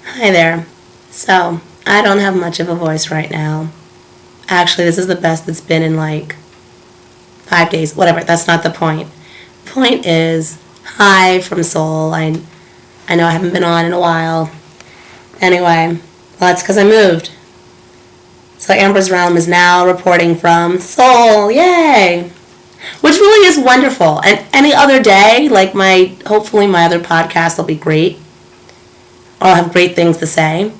Hi there. So, I don't have much of a voice right now. Actually, this is the best it's been in like 5 days. Whatever, that's not the point. Point is, hi from Seoul. I know I haven't been on in a while. Anyway, well, that's because I moved. So, Amber's Realm is now reporting from Seoul. Yay! Which really is wonderful. And any other day, like hopefully my other podcast will be great. I'll have great things to say.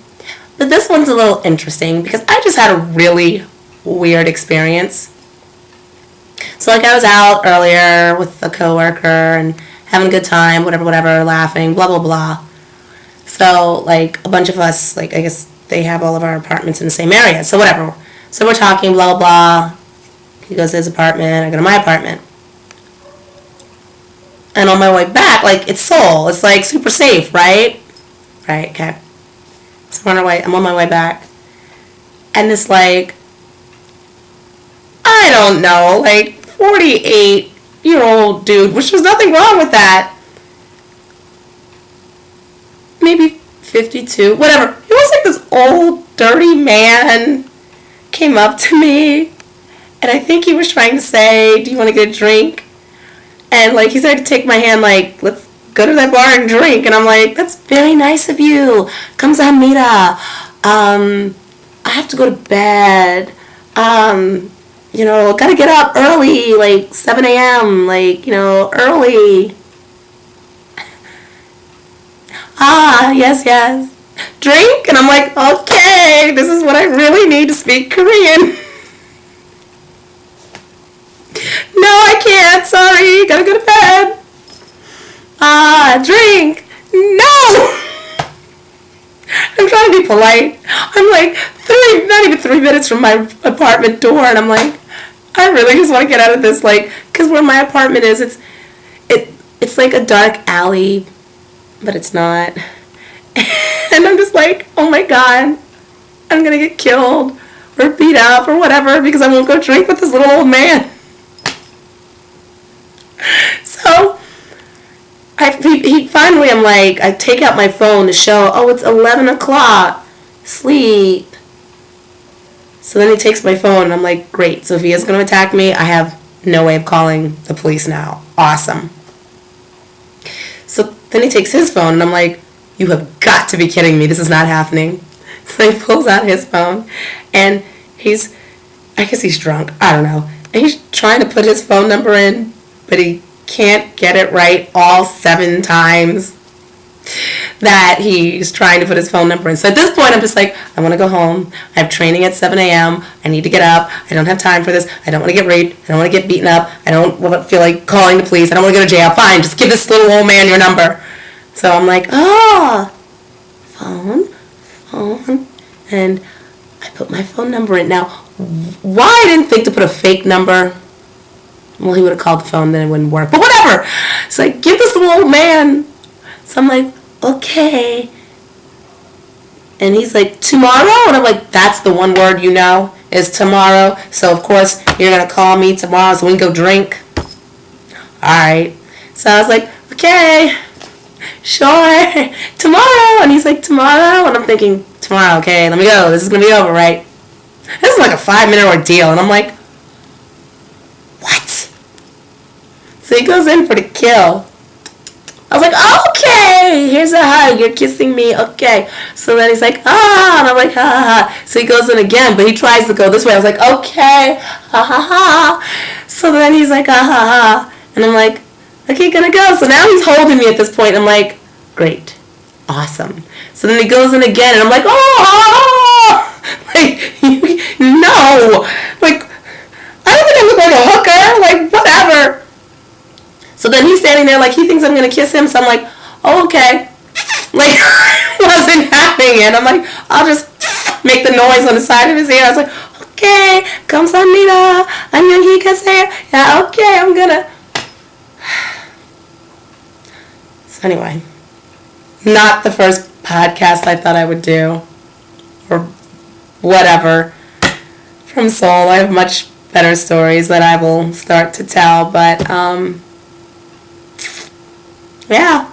But this one's a little interesting because I just had a really weird experience. So like I was out earlier with a coworker and having a good time, whatever, laughing, blah, blah, blah. So like a bunch of us, like I guess they have all of our apartments in the same area. So whatever. So we're talking, blah, blah, blah. He goes to his apartment, I go to my apartment. And on my way back, like it's Seoul. It's like super safe, right? Right, okay. So I'm on my way back. And this like, I don't know, like 48-year-old dude, which there's nothing wrong with that. Maybe 52, whatever. He was like this old, dirty man came up to me. And I think he was trying to say, do you want to get a drink? And like he started to take my hand like, let's go to that bar and drink. And I'm like, that's very nice of you. Kamsahamnida. I have to go to bed. Gotta get up early, like 7 a.m., like, early. Yes. Drink? And I'm like, okay, this is what I really need to speak Korean. No, I can't. Sorry. Gotta go to bed. Drink. No. I'm trying to be polite. I'm like not even 3 minutes from my apartment door, and I'm like, I really just want to get out of this, like, because where my apartment is, it's like a dark alley, but it's not. And I'm just like, oh my god, I'm gonna get killed or beat up or whatever because I won't go drink with this little old man. So, finally, I'm like, I take out my phone to show, it's 11 o'clock. Sleep. So then he takes my phone, and I'm like, great. So if he is going to attack me, I have no way of calling the police now. Awesome. So then he takes his phone, and I'm like, you have got to be kidding me. This is not happening. So he pulls out his phone, and I guess he's drunk. I don't know. And he's trying to put his phone number in, but he can't get it right all 7 times that he's trying to put his phone number in. So at this point, I'm just like, I want to go home. I have training at 7 a.m. I need to get up. I don't have time for this. I don't want to get raped. I don't want to get beaten up. I don't feel like calling the police. I don't want to go to jail. Fine, just give this little old man your number. So I'm like, phone. And I put my phone number in. Now, why I didn't think to put a fake number? Well, he would have called the phone, then it wouldn't work. But whatever. So I give this little old man. So I'm like, okay. And he's like, tomorrow? And I'm like, that's the one word you know is tomorrow. So, of course, you're going to call me tomorrow so we can go drink. All right. So I was like, okay, sure, tomorrow. And he's like, tomorrow? And I'm thinking, tomorrow, okay, let me go. This is going to be over, right? This is like a 5-minute ordeal. And I'm like, what? So he goes in for the kill. I was like, okay, here's a hug. You're kissing me. Okay. So then he's like, and I'm like, ha. So he goes in again, but he tries to go this way. I was like, okay, ha. So then he's like, ha. And I'm like, okay, gonna go. So now he's holding me at this point. I'm like, great. Awesome. So then he goes in again, and I'm like, like, no. Like, I don't think I look like a hooker. Like, whatever. So then he's standing there like he thinks I'm going to kiss him. So I'm like, okay. Like, I wasn't having it. I'm like, I'll just make the noise on the side of his ear. I was like, okay, kamsahamnida. 안녕히 Yeah, okay, I'm going to. So anyway, not the first podcast I thought I would do. Or whatever. From Seoul, I have much better stories that I will start to tell. But, yeah.